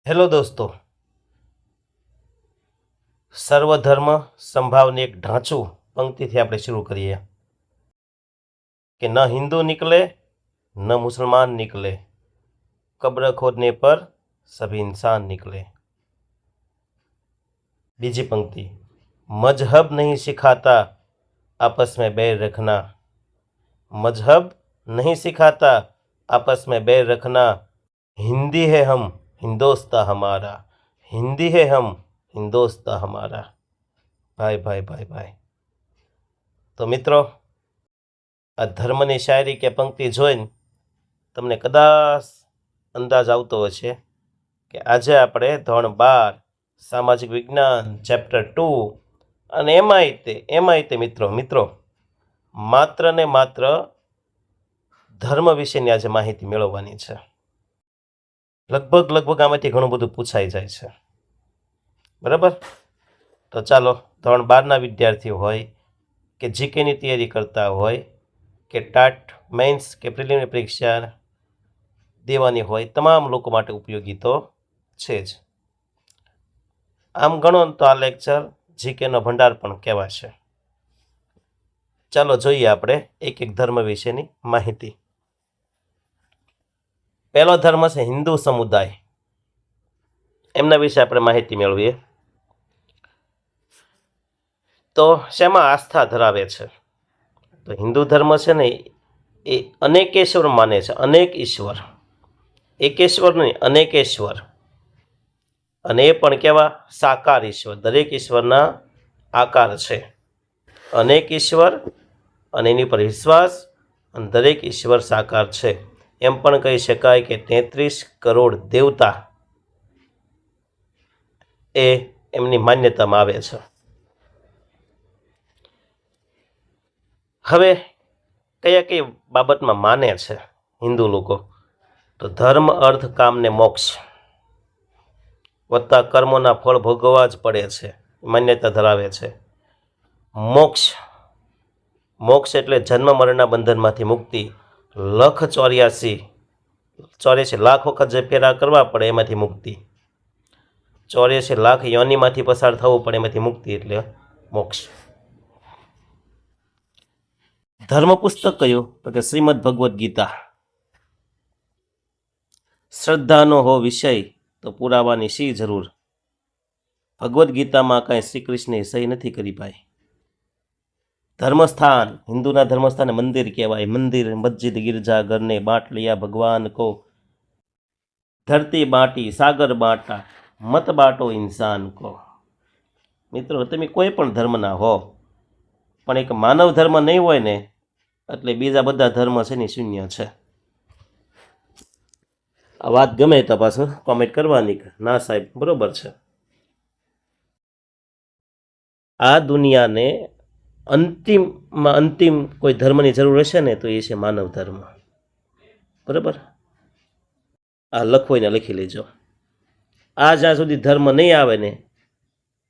Hello दोस्तों, सर्वधर्म संभावने एक ढांचू पंक्ति थी આપણે शुरू કરીએ कि न हिंदू निकले न मुसलमान निकले, कब्र खोदने पर सभी इंसान निकले। बीजी पंक्ति, मजहब नहीं सिखाता आपस में बैर रखना, मजहब नहीं सिखाता आपस में बैर रखना, हिंदी है हम हिंदोस्तां हमारा, हिंदी है हम हिंदोस्तां हमारा। भाई भाई भाई भाई। तो मित्रों, आ धर्मनी शायरी के पंक्ति જોઈને તમને કદાચ અંદાજ આવતો હશે કે આજે આપણે ધોરણ 12 સામાજિક વિજ્ઞાન ચેપ્ટર 2 અને એમાંય તે મિત્રો માત્ર ને માત્ર ધર્મ વિશેની આજે માહિતી મેળવવાની છે। લગભગ આમાંથી ઘણું બધું પૂછાઈ જાય છે, બરાબર। તો ચાલો, ધોરણ 12ના વિદ્યાર્થીઓ હોય કે જીકેની તૈયારી કરતા હોય કે ટાટ મેન્સ કે પ્રિલિમિનરી પરીક્ષા દેવાની હોય, તમામ લોકો માટે ઉપયોગી તો છે જ। આમ ગણો તો આ લેક્ચર જીકેનો ભંડાર પણ કહેવાશે। ચાલો જોઈએ આપણે એક ધર્મ વિશેની માહિતી। પહેલો ધર્મ છે હિન્દુ સમુદાય, એમના વિશે આપણે માહિતી મેળવીએ। તો શેમાં આસ્થા ધરાવે છે? તો હિન્દુ ધર્મ છે ને એ અનેકેશ્વર માને છે, અનેક ઈશ્વર, એકેશ્વર નહીં અનેકેશ્વર, અને એ પણ કેવા? સાકાર ઈશ્વર, દરેક ઈશ્વરના આકાર છે, અનેક ઈશ્વર અને એની પર વિશ્વાસ, અને દરેક ઈશ્વર સાકાર છે। એમ પણ કહી શકાય કે 33 કરોડ દેવતા એ એમની માન્યતામાં આવે છે। હવે કઈ બાબતમાં માને છે હિન્દુ લોકો? તો ધર્મ, અર્થ, કામ ને મોક્ષ વત્તા કર્મોના ફળ ભોગવવા જ પડે છે, માન્યતા ધરાવે છે। મોક્ષ એટલે જન્મ મરણના બંધનમાંથી મુક્તિ, 84 લાખ વખત જે ફેરા કરવા પડે એમાંથી મુક્તિ, 84 લાખ યોનિમાંથી પસાર થવું પડે એમાંથી મુક્તિ એટલે મોક્ષ। ધર્મ પુસ્તક કયું? તો કે શ્રીમદ ભગવદ્ ગીતા। શ્રદ્ધાનો હો વિષય તો પુરાવાની શી જરૂર, ભગવદ્ ગીતામાં કાંઈ શ્રી કૃષ્ણે સહી નથી કરી ભાઈ। ધર્મસ્થાન, હિન્દુના ધર્મસ્થાને મંદિર કહેવાય, મંદિર, મસ્જિદ, ગિરજા ઘરને બાંટ लिया ભગવાન કો, ધરતી બાંટી સાગર બાંટા, મત બાંટો ઇન્સાન કો। મિત્રો, તમે કોઈ પણ ધર્મના હો, પણ એક માનવ ધર્મ નહીં હોય ને એટલે બીજા બધા ધર્મ છે ને શૂન્ય છે। આ વાત ગમે તો પાછું કોમેન્ટ કરવાની, ના સાહેબ બરોબર છે। આ દુનિયાને અંતિમમાં અંતિમ કોઈ ધર્મની જરૂર હશે ને તો એ છે માનવ ધર્મ, બરાબર? આ લખોઈને લખી લેજો। આ જ્યાં સુધી ધર્મ નહીં આવે ને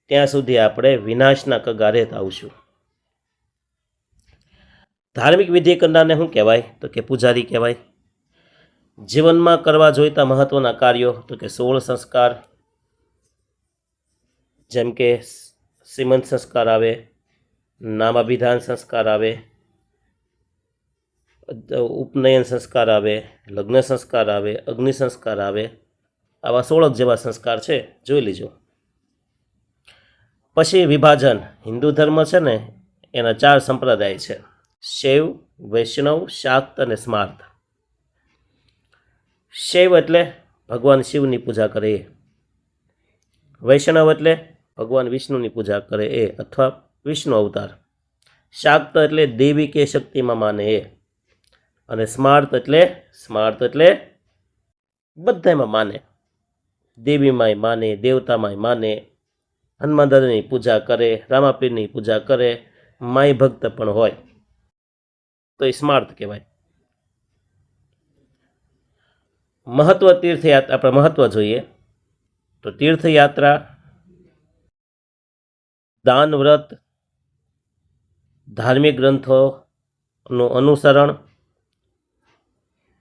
ત્યાં સુધી આપણે વિનાશના કગારે આવશું। ધાર્મિક વિધિ કરનારને શું કહેવાય? તો કે પૂજારી કહેવાય। જીવનમાં કરવા જોઈતા મહત્વના કાર્યો તો કે 16 સંસ્કાર, જેમ કે શ્રીમંત સંસ્કાર આવે, નામાભિધાન સંસ્કાર આવે, ઉપનયન સંસ્કાર આવે, લગ્ન સંસ્કાર આવે, અગ્નિ સંસ્કાર આવે, આવા 16 જેવા સંસ્કાર છે, જોઈ લીજો। પછી વિભાજન, હિન્દુ ધર્મ છે ને એના 4 સંપ્રદાય છે, શૈવ, વૈષ્ણવ, શાક્ત અને સ્માર્ત। શૈવ એટલે ભગવાન શિવની પૂજા કરે એ, વૈષ્ણવ એટલે ભગવાન વિષ્ણુની પૂજા કરે એ અથવા વિષ્ણુ અવતાર, શાક્ત એટલે દેવી કે શક્તિમાં માને એ, અને સ્માર્ત એટલે બધામાં માને, દેવીમાંય માને, દેવતામાંય માને, હનુમાન દાદાની પૂજા કરે, રામાપીરની પૂજા કરે, માય ભક્ત પણ હોય તો એ સ્માર્ત કહેવાય। મહત્વ તીર્થયાત્રા, આપણે મહત્વ જોઈએ તો તીર્થયાત્રા, દાન, વ્રત, ધાર્મિક ગ્રંથોનું અનુસરણ,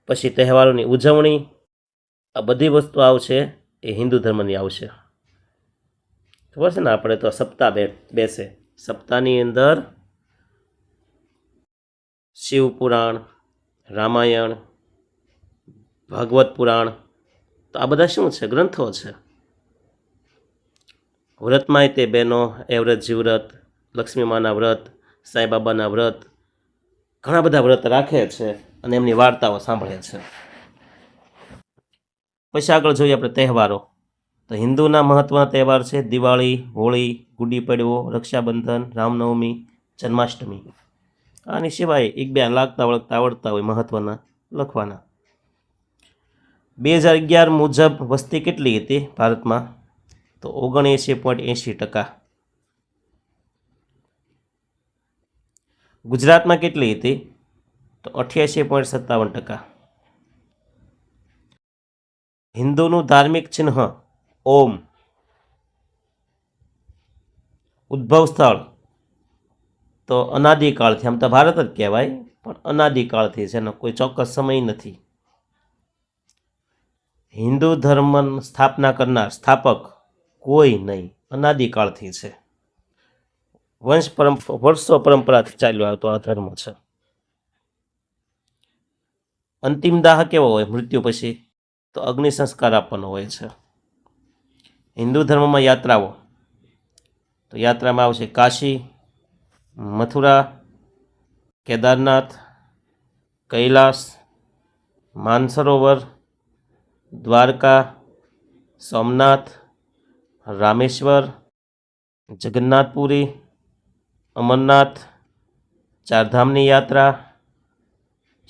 પછી તહેવારોની ઉજવણી, આ બધી વસ્તુ આવશે એ હિન્દુ ધર્મની આવશે. ખબર છે ને, આપણે તો સપ્તાહ બેસે. સપ્તાહની અંદર શિવ પુરાણ, રામાયણ, ભાગવત પુરાણ, તો આ બધા શું છે? ગ્રંથો છે. વ્રતમાંય તે બહેનો એ વ્રતજી વ્રત, લક્ષ્મીમાના વ્રત, સાંઈબાબાના વ્રત, ઘણા બધા વ્રત રાખે છે અને એમની વાર્તાઓ સાંભળે છે. પછી આગળ જોઈએ આપણે તહેવારો. તો હિન્દુના મહત્વના તહેવાર છે દિવાળી, હોળી, ગુડી પડવો, રક્ષાબંધન, રામનવમી, જન્માષ્ટમી. આની સિવાય એક બે લાગતા વળગતા આવડતા હોય મહત્વના લખવાના. 2011 મુજબ વસ્તી કેટલી હતી ભારતમાં? તો 79.80%. ગુજરાતમાં કેટલી હતી? તો 88.57%. હિન્દુનું ધાર્મિક ચિહ્ન ઓમ. ઉદ્ભવ સ્થળ તો અનાદિકાળથી, આમ તો ભારત જ કહેવાય પણ અનાદિકાળથી છે, એનો કોઈ ચોક્કસ સમય નથી. હિન્દુ ધર્મ સ્થાપના કરનાર સ્થાપક કોઈ નહીં, અનાદિકાળથી છે. વર્ષો પરંપરાથી ચાલ્યો આવતો આ ધર્મ છે. અંતિમ દાહ કેવો હોય મૃત્યુ પછી? તો અગ્નિ સંસ્કાર આપવાનો હોય છે. હિન્દુ ધર્મમાં યાત્રાઓ, તો યાત્રામાં આવશે કાશી, મથુરા, કેદારનાથ, કૈલાસ, માનસરોવર, દ્વારકા, સોમનાથ, રામેશ્વર, જગન્નાથપુરી, અમરનાથ, ચારધામની યાત્રા,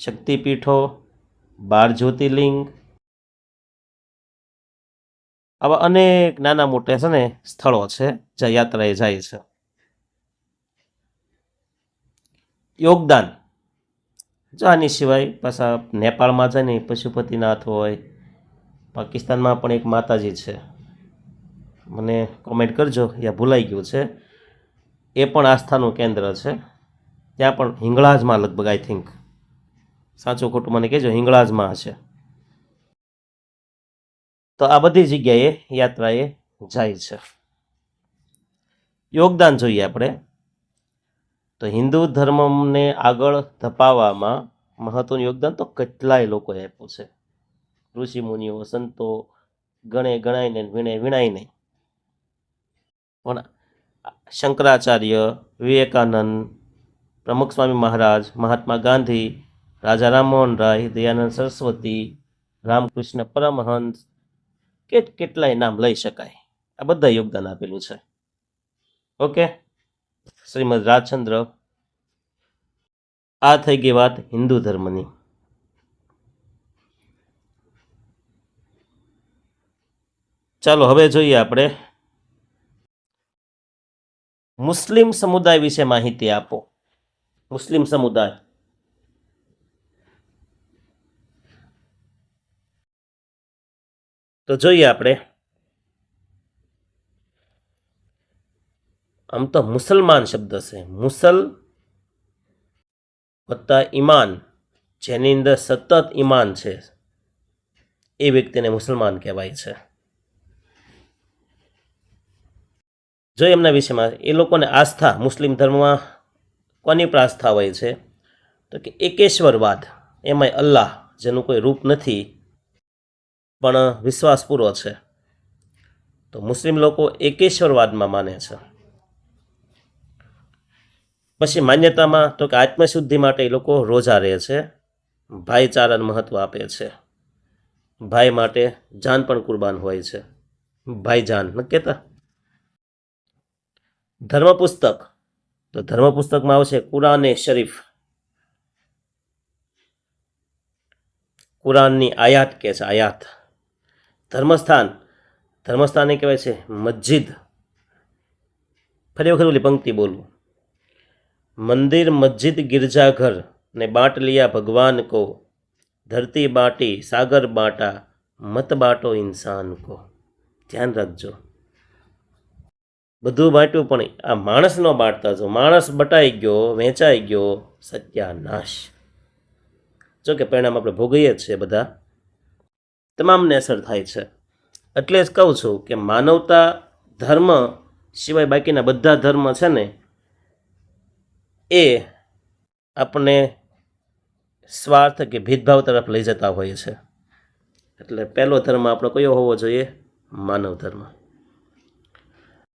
શક્તિપીઠો, 12 જ્યોતિર્લિંગ, આવા અનેક નાના મોટા છે ને સ્થળો છે જ્યાં યાત્રાએ જાય છે. યોગદાન, જો આની સિવાય પાછા નેપાળમાં જાય ને પશુપતિનાથ હોય, પાકિસ્તાનમાં પણ એક માતાજી છે, મને કોમેન્ટ કરજો, યા ભૂલાઈ ગયું છે, એ પણ આસ્થાનું કેન્દ્ર છે. ત્યાં પણ હિંગળાજમાં લગભગ, આઈ થિંક, સાચું ખોટું મને કહેજો, હિંગળાજમાં હશે. તો આ બધી જગ્યાએ યાત્રાએ જાય છે. યોગદાન જોઈએ આપણે, તો હિન્દુ ધર્મને આગળ ધપાવવામાં મહત્વનું યોગદાન તો કેટલાય લોકોએ આપ્યું છે. ઋષિ મુનિઓ, સંતો, ગણાય ને વિણાય નહીં. પણ શંકરાચાર્ય, વિવેકાનંદ, પ્રમુખ સ્વામી મહારાજ, મહાત્મા ગાંધી, રાજા રામમોહન રાય, દયાનંદ સરસ્વતી, રામકૃષ્ણ પરમહંસ, કેટલાય નામ લઈ શકાય. આ બધા યોગદાન આપેલું છે. ઓકે, શ્રીમદ રાજચંદ્ર. આ થઈ ગઈ વાત હિન્દુ ધર્મની. ચાલો હવે જોઈએ આપણે મુસ્લિમ સમુદાય વિશે માહિતી આપો. મુસ્લિમ સમુદાય, તો જોઈએ આપણે, આમ તો મુસલમાન શબ્દ છે, મુસલ વત્તા ઈમાન, જેની અંદર સતત ઈમાન છે એ વ્યક્તિને મુસલમાન કહેવાય છે. જો એમના વિષયમાં એ લોકોને આસ્થા, મુસ્લિમ ધર્મમાં કોની પર આસ્થા હોય છે? તો કે એકેશ્વરવાદ, એમાંય અલ્લાહ જેનું કોઈ રૂપ નથી પણ વિશ્વાસ પૂરો છે. તો મુસ્લિમ લોકો એકેશ્વરવાદમાં માને છે. પછી માન્યતામાં તો કે આત્મશુદ્ધિ માટે એ લોકો રોજા રહે છે, ભાઈચારાને મહત્વ આપે છે, ભાઈ માટે જાન પણ કુરબાન હોય છે, ભાઈ જાન ન કહેતા. ધર્મપુસ્તક, તો ધર્મપુસ્તકમાં આવશે કુરાને શરીફ, કુરાનની આયાત કે છે, આયાત. ધર્મસ્થાન, ધર્મસ્થાને કહેવાય છે મસ્જિદ. ફરી વખત ઓલી પંક્તિ બોલું, મંદિર, મસ્જિદ, गिरजाघर ने बांट लिया भगवान को, धरती बांटी सागर बांटा, मत बांटो इंसान को. ધ્યાન રાખજો, બધું બાંટ્યું પણ આ માણસ ન બાંટતા. જો માણસ બટાઈ ગયો, વેચાઈ ગયો, સત્યાનાશ. જો કે પરિણામ આપણે ભોગવીએ જ છીએ, બધા તમામને અસર થાય છે. એટલે જ કહું છું કે માનવતા ધર્મ સિવાય બાકીના બધા ધર્મ છે ને એ આપણને સ્વાર્થ કે ભેદભાવ તરફ લઈ જતા હોય છે. એટલે પહેલો ધર્મ આપણો કયો હોવો જોઈએ? માનવ ધર્મ.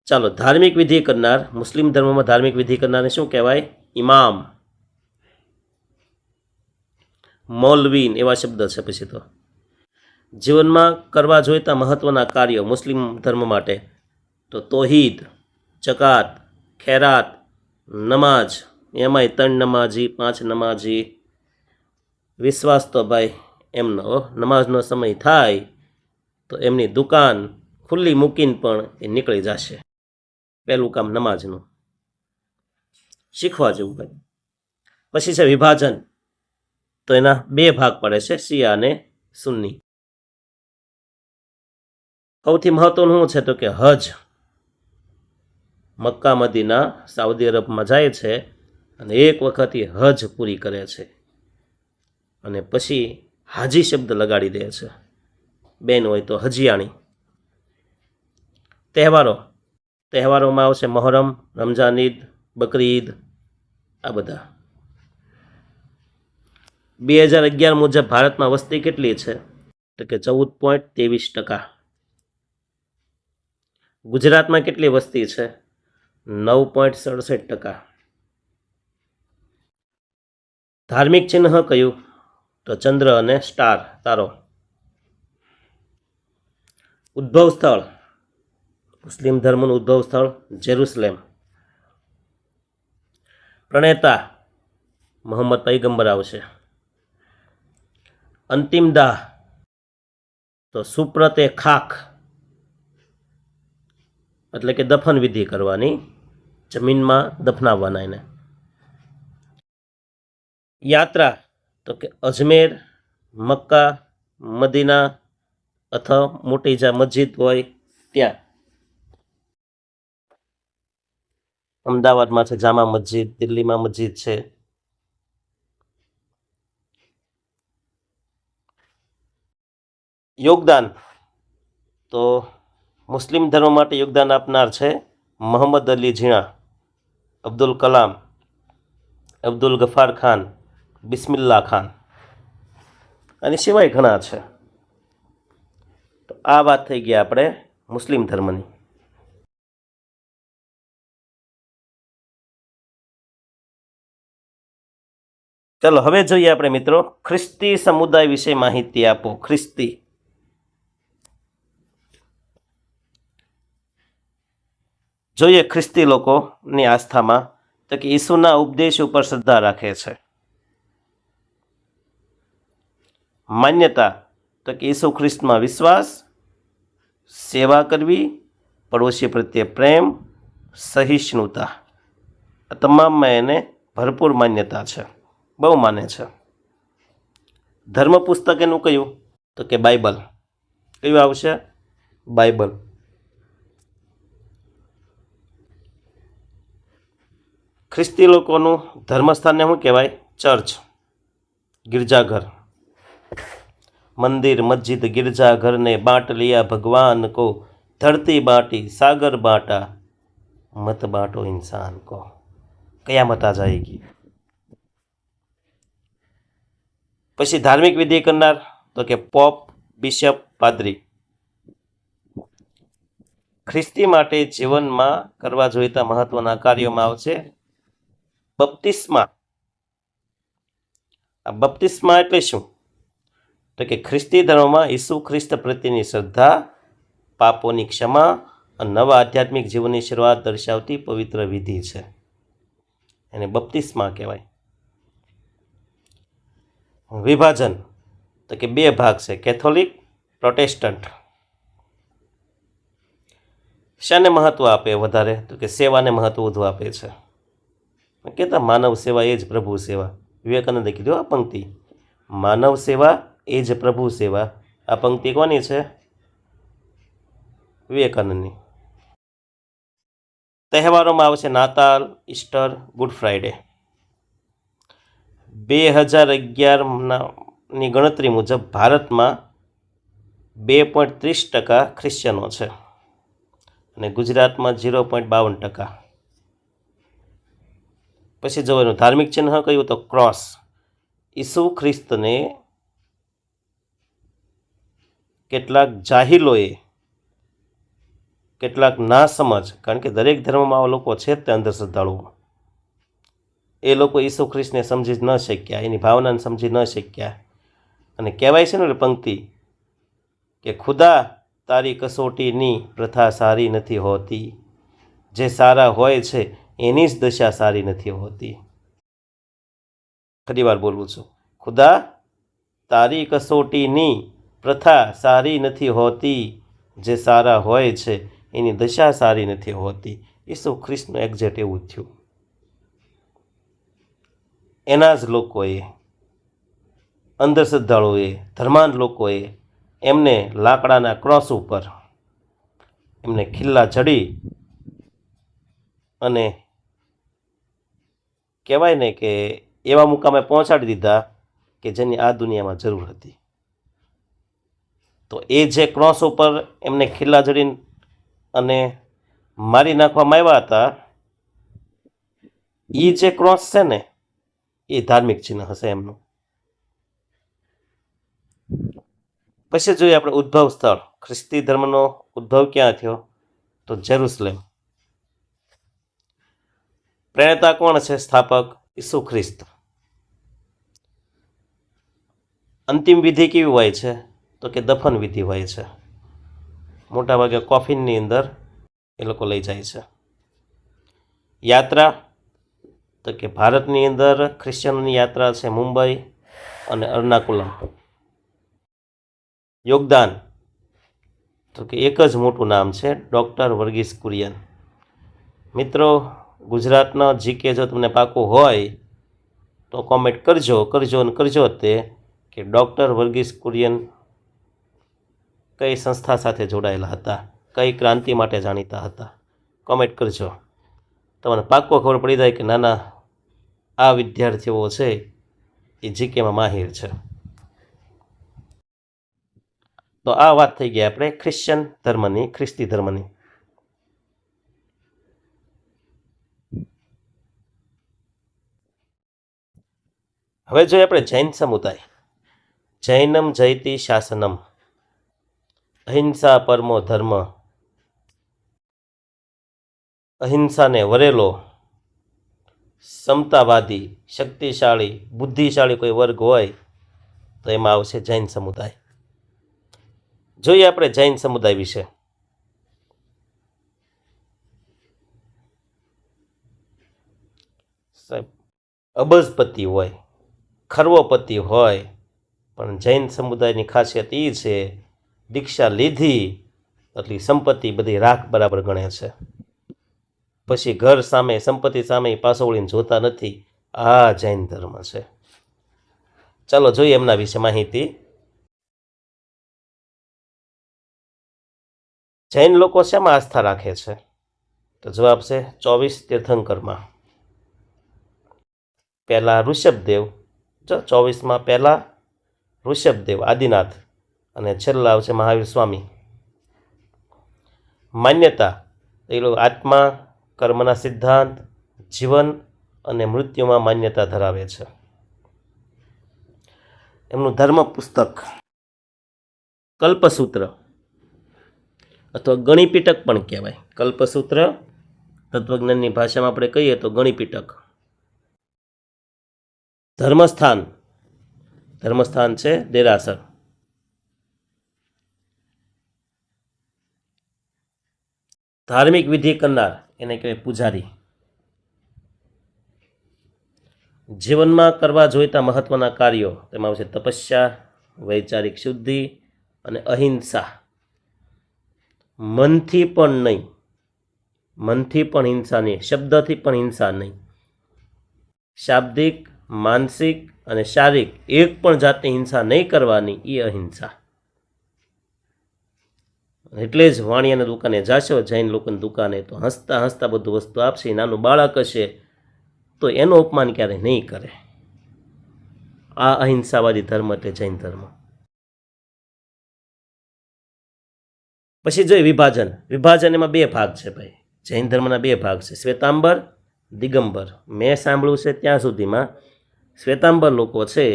ચાલો, ધાર્મિક વિધિ કરનાર. મુસ્લિમ ધર્મમાં ધાર્મિક વિધિ કરનારને શું કહેવાય? ઇમામ, મૌલવીન એવા શબ્દ છે. પછી તો જીવનમાં કરવા જોઈતા મહત્વના કાર્યો મુસ્લિમ ધર્મ માટે તો તૌહીદ, જકાત, ખેરાત, નમાજ, એમાંય 3 નમાજી 5 નમાજી. વિશ્વાસ તો ભાઈ એમનો નમાઝનો સમય થાય તો એમની દુકાન ખુલ્લી મૂકીને પણ એ નીકળી જશે. પહેલું કામ નમાજનું, શીખવા જેવું ભાઈ. પછી છે વિભાજન, તો એના 2 ભાગ પડે છે, શિયા અને સુન્ની. સૌથી મહત્વનું શું છે તો કે હજ. મક્કા, મદીના, સાઉદી અરબમાં જાય છે અને એક વખત એ હજ પૂરી કરે છે અને પછી હાજી શબ્દ લગાડી દે છે. બેન હોય તો હજિયાણી. તહેવારોમાં આવશે મહોરમ, રમઝાન ઈદ, બકરી ઈદ, આ બધા. 2011 મુજબ ભારતમાં વસ્તી કેટલી છે તો કે 14.23%. ગુજરાતમાં કેટલી વસ્તી છે? 9.67%. ધાર્મિક ચિહ્ન કયું તો ચંદ્ર અને સ્ટાર, તારો. ઉદ્ભવ સ્થળ, મુસ્લિમ ધર્મનું ઉદ્ભવ સ્થળ જેરુસલેમ. પ્રણેતા મોહમ્મદ પૈગંબર આવશે. અંતિમ દાહ તો સુપ્રતે ખાક, એટલે કે દફન વિધિ કરવાની, જમીનમાં દફનાવવાના એને. યાત્રા તો કે અજમેર, મક્કા, મદીના અથવા મોટી જ્યાં મસ્જિદ હોય ત્યાં. અમદાવાદમાં છે જામા મસ્જિદ, દિલ્હીમાં મસ્જિદ છે. યોગદાન તો મુસ્લિમ ધર્મ માટે યોગદાન આપનાર છે મોહમ્મદ અલી ઝીણા, અબ્દુલ કલામ, અબ્દુલ ગફાર ખાન, બિસ્મિલ્લા ખાન, અને સિવાય ઘણા છે. તો આ વાત થઈ ગઈ આપણે મુસ્લિમ ધર્મની. ચલો હવે જોઈએ આપણે મિત્રો ખ્રિસ્તી સમુદાય વિશે માહિતી આપો. ખ્રિસ્તી જોઈએ ખ્રિસ્તી લોકોની આસ્થામાં તો કે ઈસુના ઉપદેશ ઉપર શ્રદ્ધા રાખે છે. માન્યતા તો કે ઈસુ ખ્રિસ્તમાં વિશ્વાસ, સેવા કરવી, પડોશી પ્રત્યે પ્રેમ, સહિષ્ણુતા, આ તમામમાં એને ભરપૂર માન્યતા છે, બહુ માને છે. ધર્મ પુસ્તક એનું કયું તો કે બાઇબલ. કયું આવશે? બાઇબલ. ખ્રિસ્તી લોકોનું ધર્મસ્થાનને શું કહેવાય? ચર્ચ, ગિરજાઘર. મંદિર, મસ્જિદ, गिरजाघर ने बांट लिया भगवान को, धरती बांटी सागर बांटा, मत बांटो इंसान को. कयामत आ जाएगी. પછી ધાર્મિક વિધિ કરનાર તો કે પોપ, બિશપ, પાદરી. ખ્રિસ્તી માટે જીવનમાં કરવા જોઈતા મહત્વના કાર્યોમાં આવશે બપ્તિસ્મા. આ બપ્તિસ્મા એટલે શું તો કે ખ્રિસ્તી ધર્મમાં ઈસુ ખ્રિસ્ત પ્રત્યેની શ્રદ્ધા, પાપોની ક્ષમા અને નવા આધ્યાત્મિક જીવનની શરૂઆત દર્શાવતી પવિત્ર વિધિ છે, એને બપ્તિસ્મા કહેવાય. વિભાજન તો કે 2 ભાગ છે, કેથોલિક, પ્રોટેસ્ટન્ટ. શાને મહત્વ આપે વધારે તો કે સેવાને મહત્વ વધુ આપે છે. કહેતા માનવ સેવા એ જ પ્રભુ સેવા. વિવેકાનંદે કીધું આ પંક્તિ, માનવ સેવા એ જ પ્રભુ સેવા. આ પંક્તિ કોની છે? વિવેકાનંદની. તહેવારોમાં આવશે નાતાલ, ઈસ્ટર, ગુડ ફ્રાઇડે. 2011ની ગણતરી મુજબ ભારતમાં 2.30% ખ્રિશ્ચનો છે અને ગુજરાતમાં 0.52%. પછી જો એનું ધાર્મિક ચિહ્ન કહ્યું તો ક્રોસ. ઈસુ ખ્રિસ્તને કેટલાક જાહિલોએ, કેટલાક ના સમજ, કારણ કે દરેક ધર્મમાં આવા લોકો છે તે અંધશ્રદ્ધાળુઓ, એ લોકો ઈસુ ખ્રિસ્તને સમજી ન શક્યા, એની ભાવનાને સમજી ન શક્યા. અને કહેવાય છે ને પંક્તિ કે ખુદા તારી કસોટીની પ્રથા સારી નથી હોતી, જે સારા હોય છે એની જ દશા સારી નથી હોતી. ફરી વાર બોલું છું, ખુદા તારી કસોટીની પ્રથા સારી નથી હોતી, જે સારા હોય છે એની દશા સારી નથી હોતી. ઈસુ ખ્રિસ્તનું એક્ઝેક્ટ એવું જ થયું. એના જ લોકોએ, અંધશ્રદ્ધાળુઓએ, ધર્માંધ લોકોએ એમને લાકડાના ક્રોસ ઉપર એમને ખિલ્લા જડી અને કહેવાય ને કે એવા મુકામે પહોંચાડી દીધા કે જેની આ દુનિયામાં જરૂર હતી. તો એ જે ક્રોસ ઉપર એમને ખિલ્લા જડીને અને મારી નાખવામાં આવ્યા હતા, એ જે ક્રોસ છે ને એ ધાર્મિક ચિહ્ન હશે એમનું. પછી જોઈએ આપણે ઉદ્ભવ સ્થળ. ખ્રિસ્તી ધર્મનો ઉદ્ભવ ક્યાં થયો? તો જેરુસલેમ. પ્રેરતા કોણ છે? સ્થાપક ઈસુ ખ્રિસ્ત. અંતિમ વિધિ કેવી હોય છે? તો કે દફન વિધિ હોય છે. મોટાભાગે કોફિનની અંદર એ લોકો લઈ જાય છે. યાત્રા તો કે ભારતની અંદર ખ્રિશ્ચનોની યાત્રા છે મુંબઈ અને એર્નાકુલમ. યોગદાન તો કે એક જ મોટું નામ છે, ડૉક્ટર વર્ગીસ કુરિયન. મિત્રો, ગુજરાતનો જીકે જો તમને પાકું હોય તો કોમેન્ટ કરજો તે કે ડૉક્ટર વર્ગીસ કુરિયન કઈ સંસ્થા સાથે જોડાયેલા હતા, કઈ ક્રાંતિ માટે જાણીતા હતા. કોમેન્ટ કરજો, તમને પાક્કો ખબર પડી જાય કે નાના આ વિદ્યાર્થીઓ છે એ જીકેમાં માહિર છે. તો આ વાત થઈ ગઈ આપણે ખ્રિશ્ચન ધર્મની, ખ્રિસ્તી ધર્મની. હવે જોઈએ આપણે જૈન સમુદાય. જૈનમ જયતિ શાસનમ, અહિંસા પરમો ધર્મ. અહિંસાને વરેલો, સમતાવાદી, શક્તિશાળી, બુદ્ધિશાળી કોઈ વર્ગ હોય તો એમાં આવશે જૈન સમુદાય. જોઈએ આપણે જૈન સમુદાય વિશે. સાહેબ, અબજપતિ હોય, ખરવોપતિ હોય, પણ જૈન સમુદાયની ખાસિયત એ છે દીક્ષા લીધી એટલી સંપત્તિ બધી રાખ બરાબર ગણે છે. પછી ઘર સામે, સંપત્તિ સામે પાછો વળીને જોતા નથી. આ જૈન ધર્મ છે. ચાલો જોઈએ એમના વિશે માહિતી. જૈન લોકો શેમાં આસ્થા રાખે છે? તો જવાબ છે 24 તીર્થંકરમાં. પહેલા ઋષભદેવ, જો 24માં પહેલા ઋષભદેવ આદિનાથ અને છેલ્લા આવશે મહાવીર સ્વામી. માન્યતા એ લોકો આત્મા, કર્મના સિદ્ધાંત, જીવન અને મૃત્યુમાં માન્યતા ધરાવે છે. એમનું ધર્મ પુસ્તક કલ્પસૂત્ર અથવા ગણિપીટક પણ કહેવાય. કલ્પસૂત્ર તત્વજ્ઞાનની ભાષામાં આપણે કહીએ તો ગણિપીટક. ધર્મસ્થાન છે દેરાસર. ધાર્મિક વિધિ કરનાર એને કહેવાય પૂજારી. જીવનમાં કરવા જોઈતા મહત્વના કાર્યો તેમાં આવશે તપસ્યા, વૈચારિક શુદ્ધિ અને અહિંસા. મનથી પણ હિંસા નહીં, શબ્દથી પણ હિંસા નહીં. શાબ્દિક, માનસિક અને શારીરિક એક પણ જાતની હિંસા નહીં કરવાની, એ અહિંસા. એટલે જ વાણિયાની દુકાને જાશો, જૈન લોકોની દુકાને, તો હસતા હસતા બધું વસ્તુ આપશે. નાનું બાળક હશે તો એનું અપમાન ક્યારેય નહીં કરે. આ અહિંસાવાદી ધર્મ એટલે જૈન ધર્મ. પછી જોઈએ વિભાજન. વિભાજન એમાં બે ભાગ છે ભાઈ. જૈન ધર્મના બે ભાગ છે, શ્વેતાંબર, દિગંબર. મેં સાંભળ્યું છે ત્યાં સુધીમાં શ્વેતાંબર લોકો છે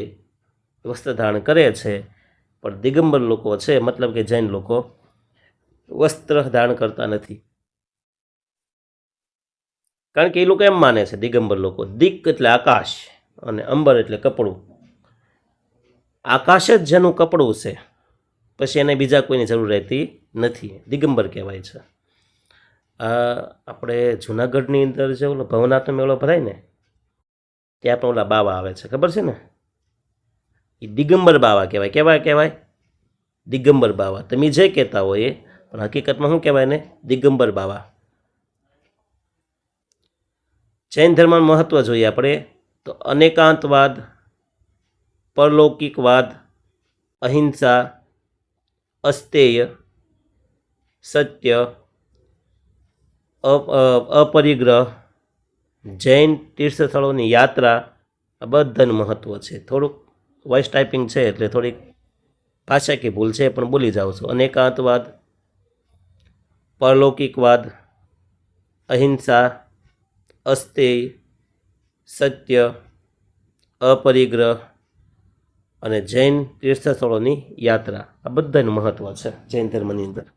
વસ્ત્ર ધારણ કરે છે, પણ દિગંબર લોકો છે મતલબ કે જૈન લોકો વસ્ત્ર ધારણ કરતા નથી. કારણ કે એ લોકો એમ માને છે, દિગંબર લોકો, દિક એટલે આકાશ અને અંબર એટલે કપડું. આકાશ જ જેનું કપડું છે પછી એને બીજા કોઈની જરૂર રહેતી નથી, દિગંબર કહેવાય છે. આપણે જુનાગઢની અંદર જે ઓલો ભવનાથનો મેળો ભરાય ને, ત્યાં પણ ઓલા બાવા આવે છે, ખબર છે ને? એ દિગંબર બાવા કહેવાય. કહેવાય દિગંબર બાવા. તમે જે કહેતા હોય એ, પણ હકીકતમાં શું કહેવાય ને? દિગંબર બાવા. જૈન ધર્મનું મહત્ત્વ જોઈએ આપણે તો અનેકાંતવાદ, પરલૌકિકવાદ, અહિંસા, અસ્તેય, સત્ય, અપરિગ્રહ, જૈન તીર્થસ્થળોની યાત્રા, આ બધાનું મહત્ત્વ છે. થોડુંક વોઇસ ટાઈપિંગ છે એટલે થોડીક ભાષાકીય ભૂલ છે, પણ બોલી જાઉં છું. અનેકાંતવાદ, પરલૌકિકવાદ, અહિંસા, અસ્તેય, સત્ય, અપરિગ્રહ અને જૈન તીર્થસ્થળોની યાત્રા, આ બધાનું મહત્ત્વ છે જૈન ધર્મની અંદર.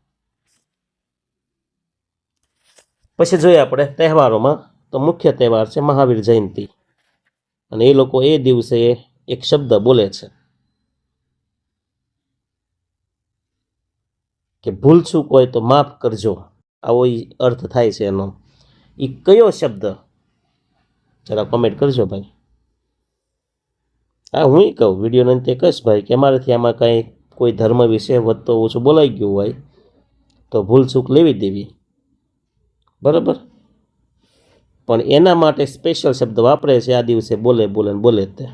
પછી જોઈએ આપણે તહેવારોમાં તો મુખ્ય તહેવાર છે મહાવીર જયંતિ, અને એ લોકો એ દિવસે એક શબ્દ બોલે છે કે ભૂલચૂક હોય તો માફ કરજો, આવો અર્થ થાય છે એનો. એ કયો શબ્દ જરા કોમેન્ટ કરજો ભાઈ. હા, હું કહું વિડીયોને અંતે કહીશ ભાઈ કે અમારાથી આમાં કાંઈ કોઈ ધર્મ વિશે વધતો ઓછું બોલાઈ ગયું હોય તો ભૂલચૂક લેવી દેવી, બરાબર. પણ એના માટે સ્પેશિયલ શબ્દ વાપરે છે આ દિવસે, બોલે તે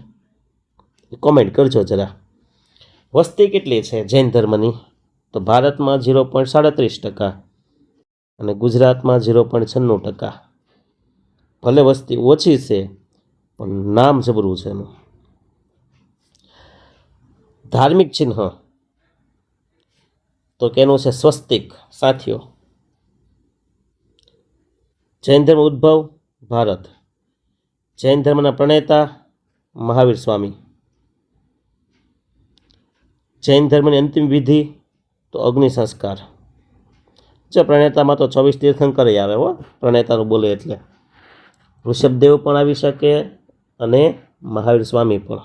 કોમેન્ટ કરજો જરા. વસ્તી કેટલી છે જૈન ધર્મની? તો ભારતમાં 0.37% અને ગુજરાતમાં 0.96%. ભલે વસ્તી ઓછી છે પણ નામ જબરું છે એનું. ધાર્મિક ચિહ્ન તો કેનું છે? સ્વસ્તિક, સાથીઓ. જૈન ધર્મ ઉદ્ભવ ભારત. જૈન ધર્મના પ્રણેતા મહાવીર સ્વામી. જૈન ધર્મની અંતિમ વિધિ તો અગ્નિ સંસ્કાર. જો પ્રણેતામાં તો 24 તીર્થંકર આવે હો, પ્રણેતાનું બોલે એટલે. ઋષભદેવ પણ આવી શકે અને મહાવીર સ્વામી પણ.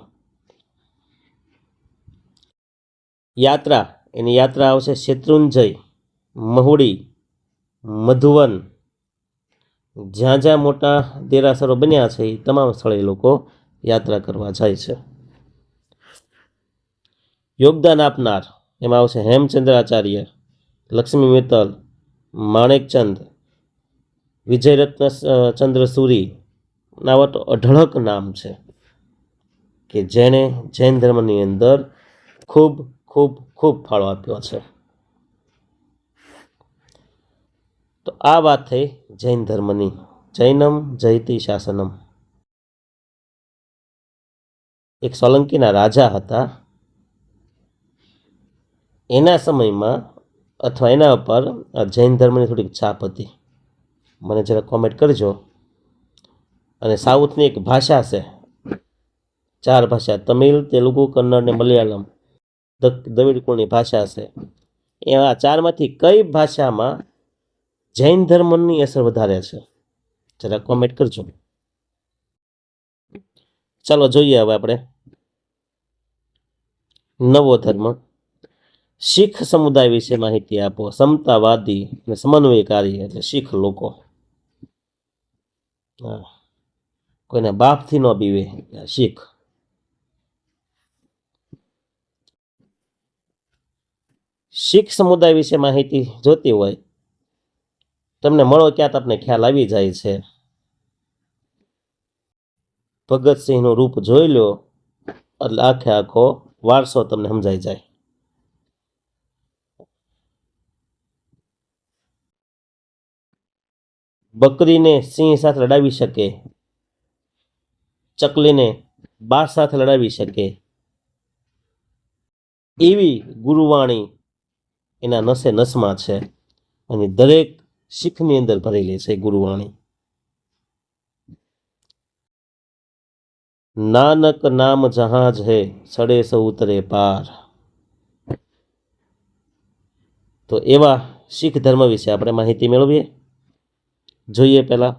યાત્રા, એની યાત્રા આવશે શેત્રુંજય, મહુડી, મધુવન. જ્યાં જ્યાં મોટા દેરાસરો બન્યા છે એ તમામ સ્થળે લોકો યાત્રા કરવા જાય છે. યોગદાન આપનાર એમાં આવશે હેમચંદ્રાચાર્ય, લક્ષ્મી મિત્તલ, માણેકચંદ, વિજયરત્ન ચંદ્ર સુરી. આવા તો અઢળક નામ છે કે જેણે જૈન ધર્મની અંદર ખૂબ ખૂબ ખૂબ ફાળો આપ્યો છે. તો આ વાત થઈ જૈન ધર્મની. જૈનમ જયતિ શાસનમ. એક સોલંકીના રાજા હતા, એના સમયમાં અથવા એના ઉપર જૈન ધર્મની થોડીક છાપ હતી. મને જરા કોમેન્ટ કરજો. અને સાઉથની એક ભાષા છે, 4 ભાષા, તમિલ, તેલુગુ, કન્નડ ને મલયાલમ, દ્રવિડ કુળની ભાષા છે. એવા 4માંથી કઈ ભાષામાં જૈન ધર્મની અસર વધારે છે? જરા કોમેન્ટ કરજો. ચાલો જોઈએ હવે આપણે નવો ધર્મ. શીખ સમુદાય વિશે માહિતી આપો. સમતાવાદી અને સમન્વયકારી એટલે શીખ લોકો. કોઈને બાપથી ન બીવે, શીખ. શીખ સમુદાય વિશે માહિતી જોતી હોય તમને મળો ક્યાં તમને ખ્યાલ આવી જાય છે. ભગતસિંહનું રૂપ જોઈ લો એટલે આખે આખો વારસો તમને સમજાઈ જાય. બકરીને સિંહ સાથે લડાવી શકે, ચકલીને બાજ સાથે લડાવી શકે એવી ગુરુવાણી એના નસે નસમાં છે અને દરેક શીખની અંદર ભરેલી છે ગુરુવાણી. નાનક નામ જહાજ હે ચડે સો ઉતરે પાર. તો એવા શીખ ધર્મ વિશે આપણે માહિતી મેળવીએ. જોઈએ પહેલા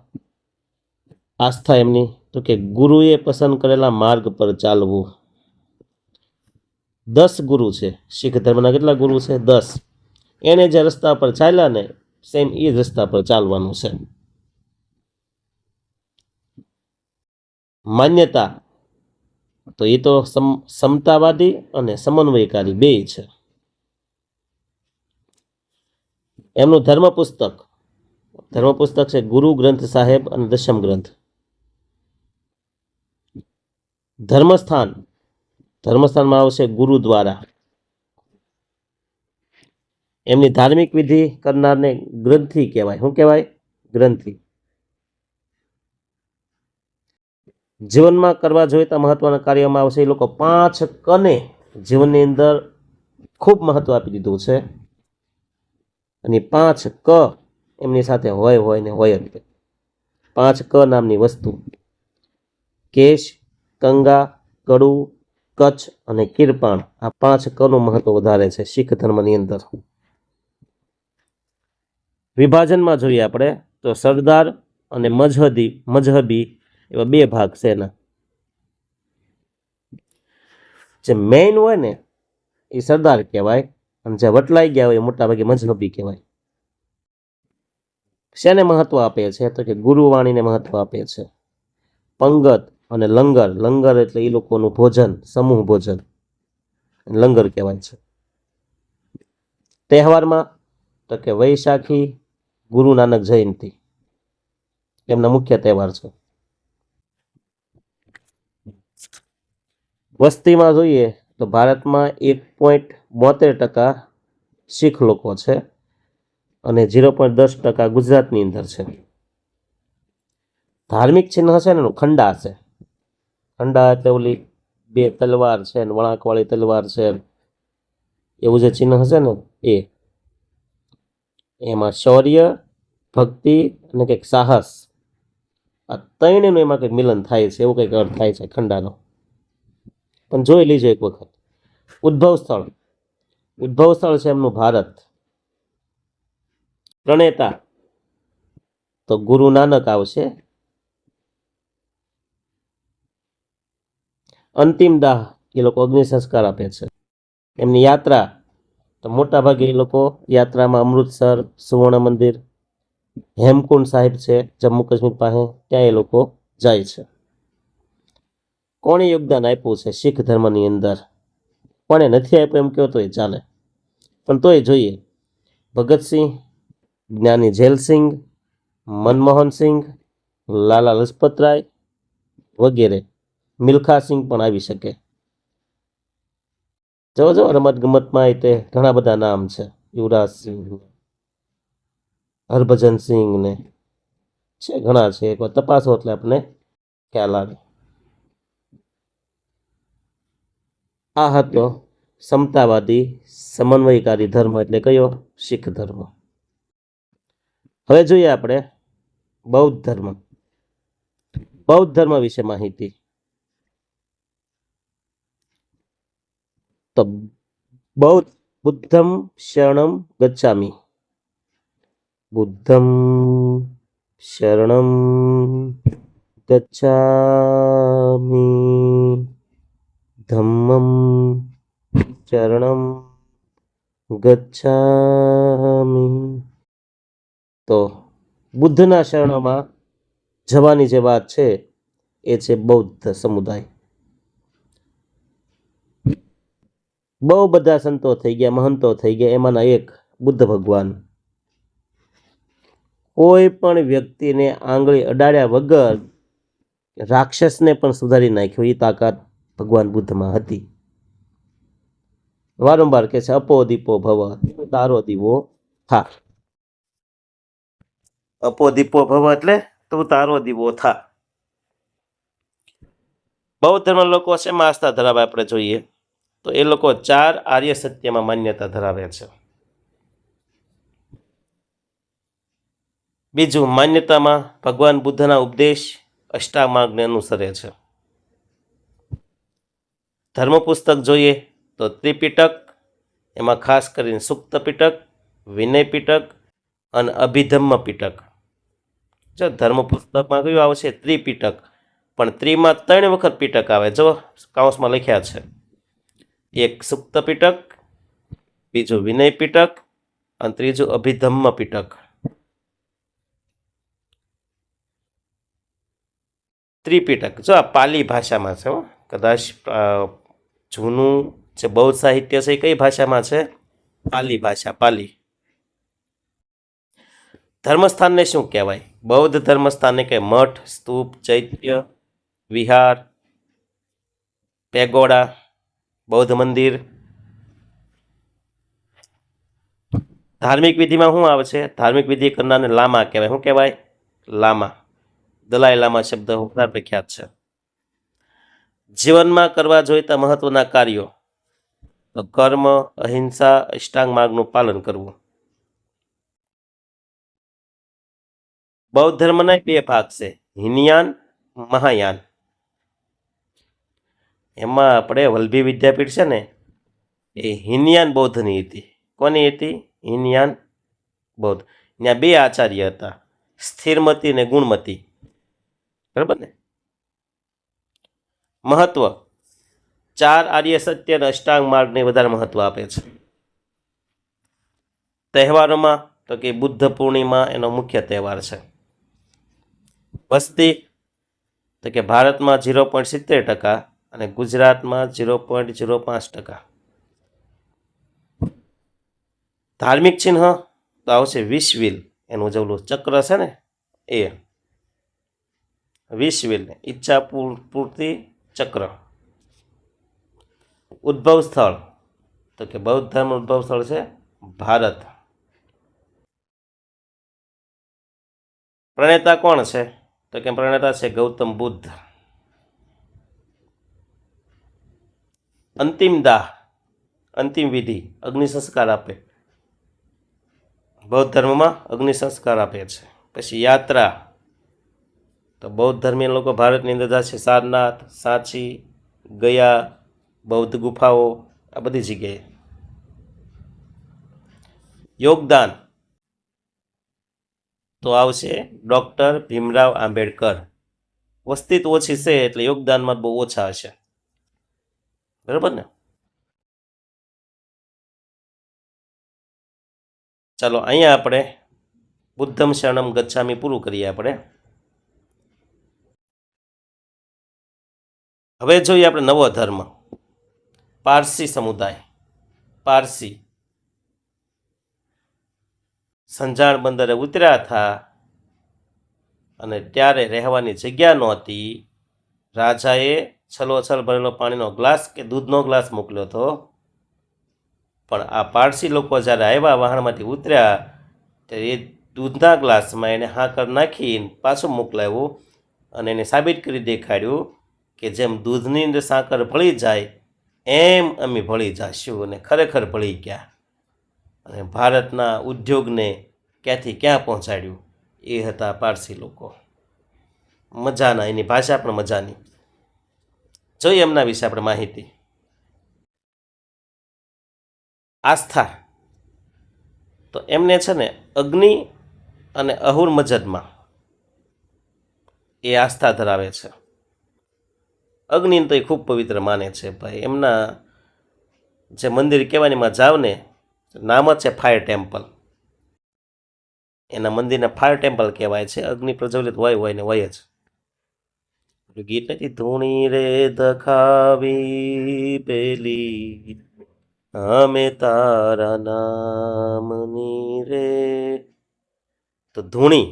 આસ્થા એમની, તો કે ગુરુએ પસંદ કરેલા માર્ગ પર ચાલવું. 10 ગુરુ છે શીખ ધર્મના. કેટલા ગુરુ છે? 10. એને જે રસ્તા પર ચાલ્યા ને સેમ એ જ રસ્તા પર ચાલવાનું છે. માન્યતા તો એ તો સમતાવાદી અને સમન્વયકારી બે છે. એમનું ધર્મપુસ્તક છે ગુરુ ગ્રંથ સાહેબ અને દશમ ગ્રંથ. ધર્મસ્થાનમાં આવશે ગુરુદ્વારા. એમની ધાર્મિક વિધિ કરનારને ગ્રંથિ કહેવાય. શું કહેવાય? ગ્રંથિ. જીવનમાં કરવા જોઈતા મહત્વના કાર્યોમાં આવશે એ લોકો 5 કને જીવનની અંદર ખૂબ મહત્વ આપી દીધું છે. અને 5 ક એમની સાથે હોય ને હોય જ. 5 ક નામની વસ્તુ: કેશ, કંગા, કડુ, કચ્છ અને કિરપાણ. આ 5 કનું મહત્વ વધારે છે શીખ ધર્મની અંદર. વિભાજનમાં જોઈએ આપણે તો સરદાર અને મજહબી એવા 2 ભાગ છે એના. જે મેઇન હોય ને એ સરદાર કહેવાય અને જે વટલાઈ ગયા હોય એ મોટા ભાગે મજહબી કહેવાય. શેને મહત્વ આપે છે? તો કે ગુરુવાણીને મહત્વ આપે છે. પંગત અને લંગર એટલે એ લોકોનું ભોજન, સમૂહ ભોજન, લંગર કહેવાય છે. તહેવારમાં તો કે વૈશાખી, ગુરુ નાનક જયંતિ એમના મુખ્ય તહેવાર છે. વસ્તીમાં જોઈએ તો ભારતમાં 1.72% શીખ લોકો છે અને 0.10% ગુજરાતની અંદર છે. ધાર્મિક ચિહ્ન છે ને એનું ખંડા છે. ખંડા એટલે ઓલી 2 તલવાર છે ને વળાંકવાળી તલવાર છે એવું જે ચિહ્ન હશે ને એ. એમાં શૌર્ય, ભક્તિ અને કંઈક સાહસ, આ 3નું એમાં કંઈક મિલન થાય છે, એવું કંઈક અર્થ થાય છે ખંડાનો. પણ જોઈ લીજો એક વખત. ઉદ્ભવ સ્થળ છે એમનું ભારત. પ્રણેતા તો ગુરુ નાનક આવશે. અંતિમ દાહ એ લોકો અગ્નિ સંસ્કાર આપે છે. એમની યાત્રા તો મોટા ભાગે એ લોકો યાત્રામાં અમૃતસર, સુવર્ણ મંદિર, હેમકુંડ સાહિબ છે જમ્મુ કાશ્મીર પાસે, ત્યાં એ લોકો જાય છે. કોણે યોગદાન આપ્યું છે શીખ ધર્મની અંદર? કોણે નથી આપ્યું એમ કહો તોય ચાલે, પણ તોય જોઈએ. ભગતસિંહ, જ્ઞાની ઝૈલસિંહ, મનમોહનસિંહ, લાલા લજપતરાય વગેરે. મિલ્ખા સિંહ પણ આવી શકે. જો રમત ગમતમાં તે ઘણા બધા નામ છે. યુવરાજ સિંહ, હરભજન સિંહ ને છે, ઘણા છે. એકવાર તપાસો એટલે આપણે ખ્યાલ આવે. આ હતો સમતાવાદી સમન્વયકારી ધર્મ એટલે કયો? શીખ ધર્મ. હવે જોઈએ આપણે બૌદ્ધ ધર્મ વિશે માહિતી. તો બુદ્ધમ શરણમ ગચ્છામિ. બુદ્ધમ શરણમ ગચ્છામિ, ધમ્મમ શરણમ ગચ્છામિ. તો બુદ્ધના શરણમાં જવાની જે વાત છે એ છે બૌદ્ધ સમુદાય. બહુ બધા સંતો થઈ ગયા, મહંતો થઈ ગયા, એમાંના એક બુદ્ધ ભગવાન. કોઈ પણ વ્યક્તિને આંગળી અડાડ્યા વગર રાક્ષસને પણ સુધારી નાખ્યો એ તાકાત ભગવાન બુદ્ધમાં હતી. વારંવાર કહે છે અપો દીપો ભવ, તારો દીવો થા. અપો દીપો ભવ એટલે તું તારો દીવો થા. બૌદ્ધ ધર્મના લોકો શેમાં આસ્થા ધરાવે આપણે જોઈએ તો એ લોકો 4 આર્ય સત્યમાં માન્યતા ધરાવે છે. બીજું, માન્યતામાં ભગવાન બુદ્ધના ઉપદેશ અષ્ટાંગ માર્ગને અનુસરે છે. ધર્મ પુસ્તક જોઈએ તો ત્રિપિટક, એમાં ખાસ કરીને સુક્ત પિટક, વિનય પિટક અને અભિધમ્મ પિટક. જો ધર્મ પુસ્તકમાં કયું આવશે? ત્રિપિટક, પણ ત્રિમાં 3 વખત પિટક આવે. જો કાઉન્સમાં લખ્યા છે. એક સુક્ત પિટક, બીજું વિનય પિટક અને ત્રીજું અભિધમ્મ પિટક. ત્રિપિટક જો આ પાલી ભાષામાં છે. કદાચ જૂનું જે બૌદ્ધ સાહિત્ય છે એ કઈ ભાષામાં છે? પાલી ભાષા, પાલી. ધર્મસ્થાનને શું કહેવાય? બૌદ્ધ ધર્મસ્થાનને કે મઠ, સ્તૂપ, ચૈત્ય, વિહાર, પેગોડા, બૌદ્ધ મંદિર. ધાર્મિક વિધિમાં શું આવે છે? ધાર્મિક વિધિ કરનારને લામા કહેવાય. શું કહેવાય? લામા. દલાઈ લામા શબ્દ વધારે પ્રખ્યાત છે. જીવનમાં કરવા જોઈતા મહત્વના કાર્યો તો કર્મ, અહિંસા, અષ્ટાંગ માર્ગનું પાલન કરવું. બૌદ્ધ ધર્મના 2 ભાગ છે, હિનયાન, મહાયાન. એમાં આપણે વલ્લભી વિદ્યાપીઠ છે ને, એ હિનયાન બૌદ્ધની હતી. કોની હતી? હિનયાન બૌદ્ધ. ત્યાં 2 આચાર્ય હતા, સ્થિરમતી અને ગુણમતી. બરાબર ને? મહત્વ, 4 આર્ય સત્ય અને અષ્ટાંગ માર્ગને વધારે મહત્વ આપે છે. તહેવારોમાં તો કે બુદ્ધ પૂર્ણિમા એનો મુખ્ય તહેવાર છે. વસ્તી તો કે ભારતમાં 0.70% અને ગુજરાતમાં 0.05%. ધાર્મિક ચિહ્ન તો આવશે વિષવીલ, એનું જેવલું ચક્ર છે ને એ વિષવીલ, ઈચ્છા પૂર્તિ ચક્ર. ઉદ્ભવ સ્થળ તો કે બૌદ્ધ ધર્મ ઉદ્ભવ સ્થળ છે ભારત. પ્રણેતા કોણ છે? તો કે પ્રણેતા છે ગૌતમ બુદ્ધ. અંતિમ દાહ, અંતિમ વિધિ, અગ્નિ સંસ્કાર આપે. બૌદ્ધ ધર્મમાં અગ્નિ સંસ્કાર આપે છે. પછી યાત્રા તો બૌદ્ધ ધર્મીય લોકો ભારતની અંદર જશે, સારનાથ, સાંચી, ગયા, બૌદ્ધ ગુફાઓ, આ બધી જગ્યાએ. યોગદાન તો આવશે ડૉક્ટર ભીમરાવ આંબેડકર. વસ્તી તો ઓછી છે એટલે યોગદાનમાં બહુ ઓછા હશે. બરાબર ને? ચાલો અહીંયા આપણે બુદ્ધમ શરણમ ગચ્છામી પૂરું કરીએ. આપણે હવે જોઈએ આપણે નવો ધર્મ, પારસી સમુદાય. પારસી સંજાણ બંદરે ઉતર્યા હતા અને ત્યારે રહેવાની જગ્યા નહોતી. રાજાએ છલોછલ ભરેલો પાણીનો ગ્લાસ કે દૂધનો ગ્લાસ મોકલ્યો હતો. પણ આ પારસી લોકો જ્યારે આવ્યા, વાહણમાંથી ઉતર્યા, ત્યારે એ દૂધના ગ્લાસમાં એને હાકર નાખીને પાછું મોકલાવ્યું અને એને સાબિત કરી દેખાડ્યું કે જેમ દૂધની અંદર સાકર ભળી જાય એમ અમે ભળી જઈશું. અને ખરેખર ભળી ગયા અને ભારતના ઉદ્યોગને ક્યાંથી ક્યાં પહોંચાડ્યું. એ હતા પારસી લોકો. મજાના, એની ભાષા પણ મજાની. જોઈએ એમના વિશે આપણે માહિતી. આસ્થા તો એમને છે ને અગ્નિ અને અહુર મજદમાં એ આસ્થા ધરાવે છે. અગ્નિને તો એ ખૂબ પવિત્ર માને છે ભાઈ. એમના જે મંદિર કહેવાનીમાં જાવ ને, નામ જ છે ફાયર ટેમ્પલ. એના મંદિરને ફાયર ટેમ્પલ કહેવાય છે. અગ્નિ પ્રજ્વલિત હોય ને હોય જ. ગીત નથી, ધૂણી રે દખાવી પેલી અમે તારા નામની રે. તો ધૂણી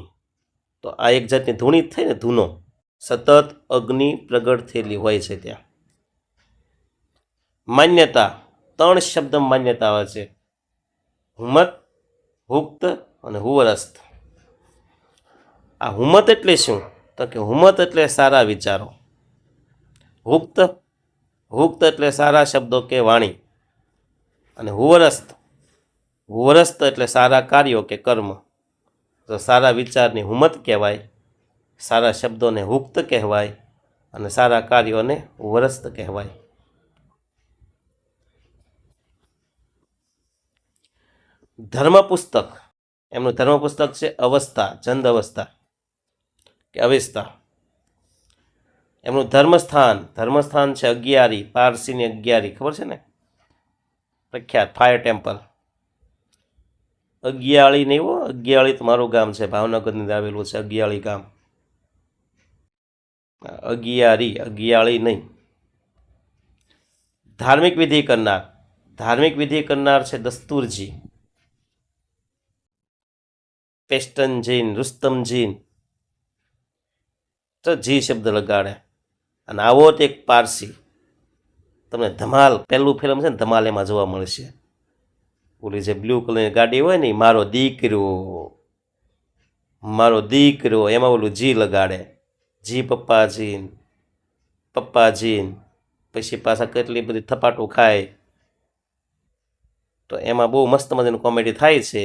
તો આ એક જાતની ધૂણી જ થઈ ને, ધૂનો. સતત અગ્નિ પ્રગટ થયેલી હોય છે ત્યાં. માન્યતા 3 શબ્દ માન્યતા આવે છે, હુમત, હુક્ત અને હુવરસ્ત. આ હુમત એટલે શું? તો કે હુમત એટલે સારા વિચારો. હુક્ત એટલે સારા શબ્દો કે વાણી. અને હુવરસ્ત એટલે સારા કાર્યો કે કર્મ. તો સારા વિચારની હુમત કહેવાય, સારા શબ્દોને હુક્ત કહેવાય અને સારા કાર્યોને વરસ્ત કહેવાય. ધર્મ પુસ્તક, એમનું ધર્મ પુસ્તક છે અવસ્થા, જંદ અવસ્થા કે અવેસ્તા. એમનું ધર્મસ્થાન છે અગિયારી, પારસીની અગિયારી ખબર છે ને, પ્રખ્યાત ફાયર ટેમ્પલ. અગિયાળી નહીં હો, અગિયાળી તો મારું ગામ છે, ભાવનગરની અંદર આવેલું છે અગિયાળી ગામ. અગિયાળી નહીં. ધાર્મિક વિધિ કરનાર છે દસ્તુરજી, પેસ્ટનજીન, રુસ્તમજીન, તો જી શબ્દ લગાડે. અને આવો તો એક પારસી, તમને ધમાલ, પહેલું ફિલ્મ છે ને ધમાલ, એમાં જોવા મળશે. ઓલી જે બ્લુ કલરની ગાડી હોય ને, મારો દીકરો, એમાં ઓલું જી લગાડે, જી પપ્પાજીન, પછી પાછા કેટલી બધી થપાટું ખાય. તો એમાં બહુ મસ્ત મજાની કોમેડી થાય છે.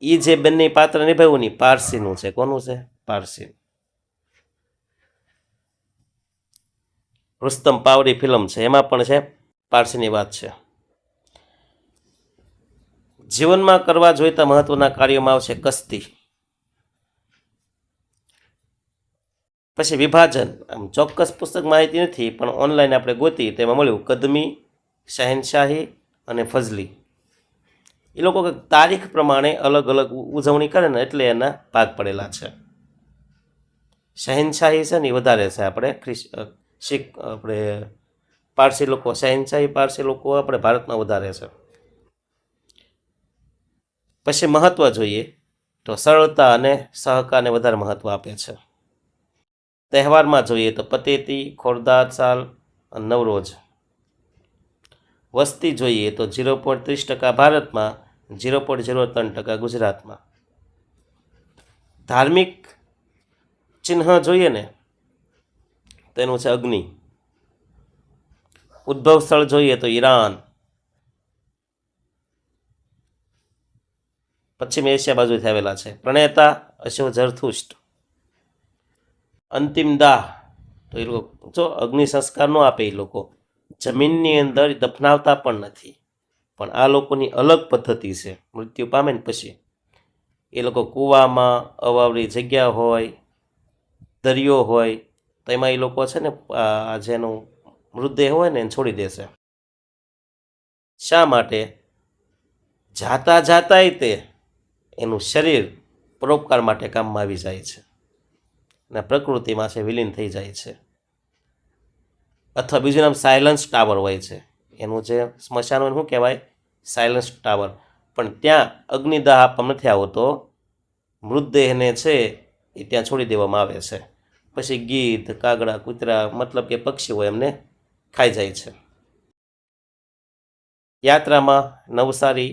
એ જે બંને પાત્ર નિભાવ્યું ને પારસીનું છે. કોનું છે? પારસી. રુસ્તમ પાવરી ફિલ્મ છે, એમાં પણ છે પારસીની વાત છે. જીવનમાં કરવા જોઈતા મહત્વના કાર્યોમાં આવશે કસ્તી. પછી વિભાજન, આમ ચોક્કસ પુસ્તક માહિતી નથી, પણ ઓનલાઈન આપણે ગોતી તેમાં મળ્યું કદમી, શહેનશાહી અને ફઝલી. એ લોકો તારીખ પ્રમાણે અલગ અલગ ઉજવણી કરે ને એટલે એના ભાગ પડેલા છે. શહેનશાહી છે ને એ વધારે છે આપણે પારસી લોકો, શહેનશાહી પારસી લોકો આપણે ભારતમાં વધારે છે. પછી મહત્વ જોઈએ તો સરળતા અને સહકારને વધારે મહત્વ આપે છે. તહેવારમાં જોઈએ તો પતેતી, ખોરદાદ સાલ અને નવરોજ. વસ્તી જોઈએ તો 0.30% ભારતમાં, 0.03% ગુજરાતમાં. ધાર્મિક ચિહ્ન જોઈએ ને તો એનું છે અગ્નિ. ઉદ્ભવ સ્થળ જોઈએ તો ઈરાન. પશ્ચિમ એશિયા બાજુથી આવેલા છે. પ્રણેતા અશોક ઝરથુષ્ટ. અંતિમ દાહ તો એ લોકો જો અગ્નિ સંસ્કાર ન આપે, એ લોકો જમીનની અંદર દફનાવતા પણ નથી, પણ આ લોકોની અલગ પદ્ધતિ છે. મૃત્યુ પામે ને પછી એ લોકો કૂવામાં, અવાવરી જગ્યા હોય, દરિયો હોય, તો એમાં એ લોકો છે ને જેનું મૃતદેહ હોય ને એને છોડી દેશે. શા માટે? જાતાય તે એનું શરીર પરોપકાર માટે કામમાં આવી જાય છે અને પ્રકૃતિમાં છે વિલીન થઈ જાય છે. અથવા બીજું નામ સાયલન્સ ટાવર હોય છે. એનું જે સ્મશાન હોય શું કહેવાય? Silence tower. પણ ત્યાં અગ્નિદાહ આપવામાં નથી આવતો, મૃતદેહને છે એ ત્યાં છોડી દેવામાં આવે છે. પછી ગીધ, કાગડા, કૂતરા, મતલબ કે પક્ષીઓ એમને ખાઈ જાય છે. યાત્રામાં નવસારી,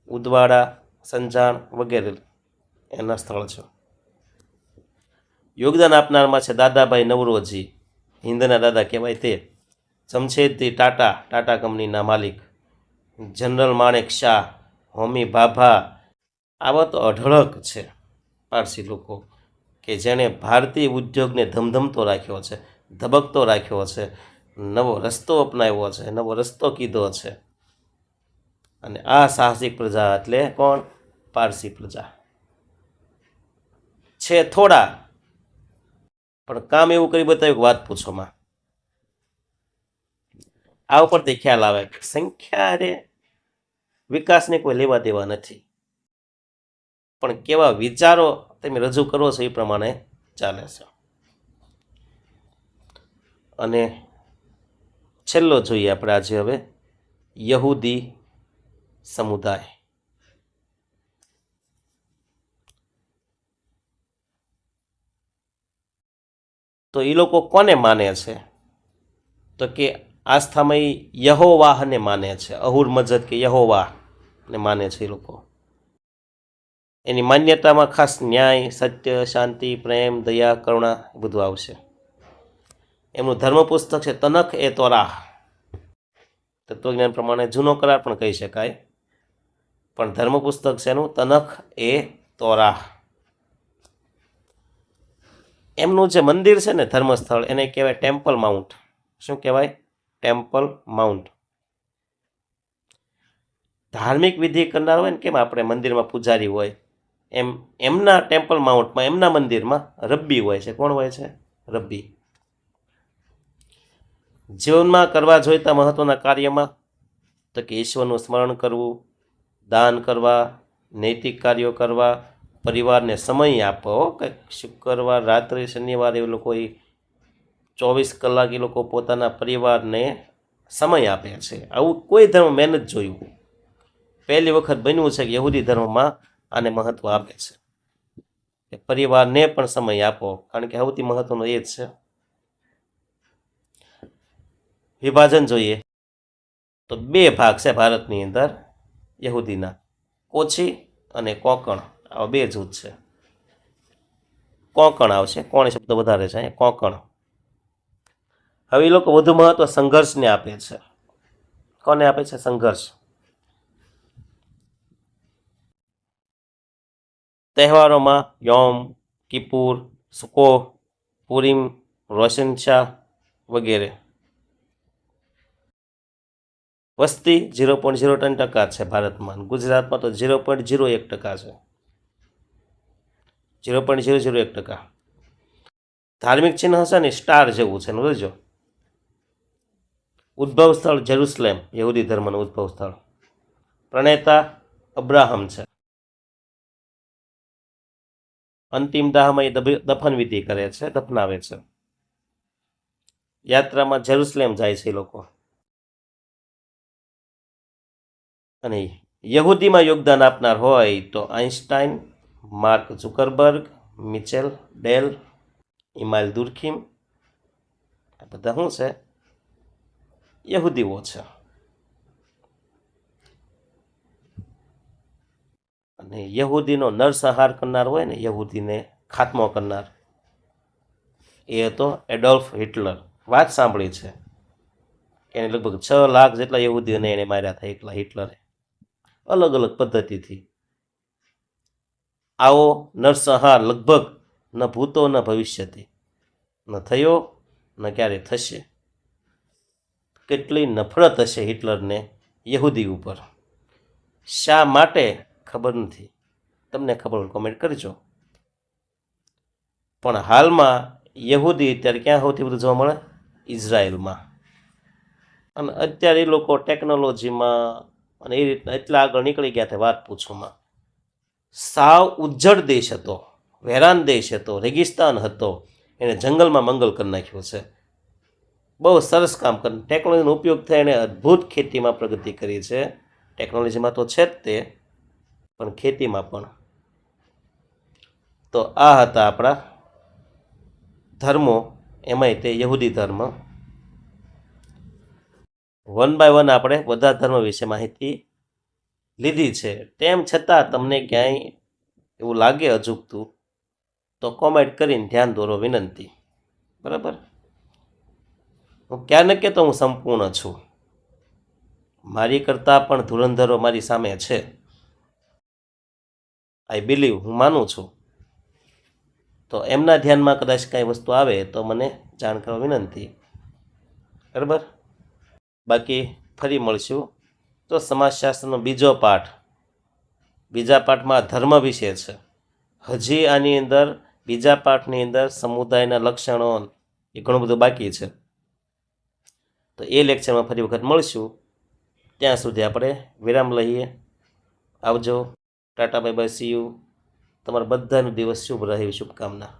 ઉદવાડા, સંજાણ વગેરે એના સ્થળ છે. યોગદાન આપનારમાં છે દાદાભાઈ નવરોજી, હિન્દના દાદા કહેવાય તે. જમશેદજી ટાટા કંપનીના માલિક. જનરલ માણેક શાહ, હોમી ભાભા. આવા તો અઢળક છે પારસી લોકો કે જેણે ભારતીય ઉદ્યોગને ધમધમતો રાખ્યો છે, ધબકતો રાખ્યો છે, નવો રસ્તો અપનાવ્યો છે, નવો રસ્તો કીધો છે. અને આ સાહસિક પ્રજા એટલે કોણ? પારસી પ્રજા છે. થોડા પણ કામ એવું કરી બતાવ્યું, વાત પૂછોમાં. આ ઉપરથી ખ્યાલ આવે કે સંખ્યા રે વિકાસને કોઈ લેવા દેવા નથી, પણ કેવા વિચારો તમે રજૂ કરો છો એ પ્રમાણે ચાલે છે. અને છેલ્લો જોઈએ આપણે આજે હવે યહૂદી સમુદાય. તો એ લોકો કોને માને છે? તો કે આસ્થામય યહોવાહને માને છે. અહુર મજદ કે યહોવાહને માને છે એ લોકો. એની માન્યતામાં ખાસ ન્યાય, સત્ય, શાંતિ, પ્રેમ, દયા, કરુણા એ બધું આવશે. એમનું ધર્મ પુસ્તક છે તનખ એ તોરાહ. તત્વજ્ઞાન પ્રમાણે જૂનો કરાર પણ કહી શકાય, પણ ધર્મ પુસ્તક છે એનું તનખ એ તોરાહ. એમનું જે મંદિર છે ને ધર્મસ્થળ એને કહેવાય ટેમ્પલ માઉન્ટ. શું કહેવાય? Temple mount. ધાર્મિક વિધિ કરનાર હોય ને, કેમ આપણે મંદિરમાં પૂજારી હોય એમ એમના ટેમ્પલ માઉન્ટમાં, એમના મંદિરમાં રબ્બી હોય છે. કોણ હોય છે? રબ્બી. જીવનમાં કરવા જોઈતા મહત્વના કાર્યમાં તો કે ઈશ્વરનું સ્મરણ કરવું, દાન કરવા, નૈતિક કાર્યો કરવા, પરિવારને સમય આપો. કંઈક શુક્રવાર રાત્રે, શનિવારે એ લોકો 24 કલાક એ લોકો પોતાના પરિવારને સમય આપે છે. આવું કોઈ ધર્મ મેં નથી જોયું. પહેલી વખત બન્યું છે કે યહૂદી ધર્મમાં આને મહત્વ આપે છે કે પરિવારને પણ સમય આપો, કારણ કે સૌથી મહત્વનું એ જ છે. વિભાજન જોઈએ તો 2 ભાગ છે ભારતની અંદર યહૂદીના, કોચી અને કોંકણ. આવા 2 જૂથ છે. કોંકણ આવશે, કોણ શબ્દ વધારે છે અહીંયા, કોંકણ. હવે એ લોકો વધુ મહત્વ સંઘર્ષને આપે છે. કોને આપે છે? સંઘર્ષ. તહેવારોમાં યોમ કિપુર, સુકોહ, પુરીમ, રોશન શાહ વગેરે. વસ્તી 0.03% છે ભારતમાં. ગુજરાતમાં તો 0.01% છે. 0.001%. ધાર્મિક ચિહ્ન હશે ને સ્ટાર જેવું છે, જોજો. ઉદ્ભવ સ્થળ જેરુસલેમ, યહૂદી ધર્મનું ઉદ્ભવ સ્થળ. પ્રણેતા અબ્રાહમ છે. અંતિમ દાહમાં એ દફન વિધિ કરે છે, દફનાવે છે. યાત્રામાં જેરુસલેમ જાય છે એ લોકો. અને યહૂદીમાં યોગદાન આપનાર હોય તો Einstein, Mark Zuckerberg, Michael Dell, Emile Durkheim, આ બધા શું છે? યહૂદીઓ છે. અને યહૂદીનો નરસંહાર કરનાર હોય ને, યહૂદીને ખાત્મો કરનાર, એ હતો એડોલ્ફ હિટલર. વાત સાંભળી છે. એને લગભગ 6 લાખ જેટલા યહૂદીઓને એને માર્યા હતા એકલા હિટલરે, અલગ અલગ પદ્ધતિથી. આવો નરસંહાર લગભગ ન ભૂતો ન ભવિષ્યથી ન થયો, ન ક્યારે થશે. કેટલી નફરત હશે હિટલરને યહૂદી ઉપર. શા માટે ખબર નથી, તમને ખબર હોય કોમેન્ટ કરજો. પણ હાલમાં યહૂદી અત્યારે ક્યાં સૌથી વધુ જોવા મળે? ઇઝરાયલમાં. અને અત્યારે એ લોકો ટેકનોલોજીમાં અને એ રીતના એટલા આગળ નીકળી ગયા હતા, વાત પૂછોમાં. સાવ ઉજ્જડ દેશ હતો, વેરાન દેશ હતો, રેગિસ્તાન હતો, એને જંગલમાં મંગલ કરી નાખ્યો છે. બહુ સરસ કામ કરે. ટેકનોલોજીનો ઉપયોગ થાય, એણે અદ્ભુત ખેતીમાં પ્રગતિ કરી છે. ટેકનોલોજીમાં તો છે જ તે, પણ ખેતીમાં પણ. તો આ હતા આપણા ધર્મો, એમાંય તે યહૂદી ધર્મ. 1 બાય 1 આપણે બધા ધર્મ વિશે માહિતી લીધી છે. તેમ છતાં તમને ક્યાંય એવું લાગે અજુગતું તો કોમેન્ટ કરીને ધ્યાન દોરો વિનંતી. બરાબર? હું ક્યાં ન કહેતો હું સંપૂર્ણ છું. મારી કરતાં પણ ધુરંધરો મારી સામે છે. આઈ બિલીવ, હું માનું છું. તો એમના ધ્યાનમાં કદાચ કાંઈ વસ્તુ આવે તો મને જાણ કરવા વિનંતી. બરાબર? બાકી ફરી મળશું તો સમાજશાસ્ત્રનો બીજો પાઠ, બીજા પાઠમાં ધર્મ વિશે છે. હજી આની અંદર બીજા પાઠની અંદર સમુદાયના લક્ષણો એ ઘણું બધું બાકી છે. તો એ લેક્ચરમાં ફરી વખત મળશું. ત્યાં સુધી આપણે વિરામ લઈએ. આવજો. Tata bye bye, C you. તમારા બધાનો દિવસ શુભ રહે એવી શુભકામના.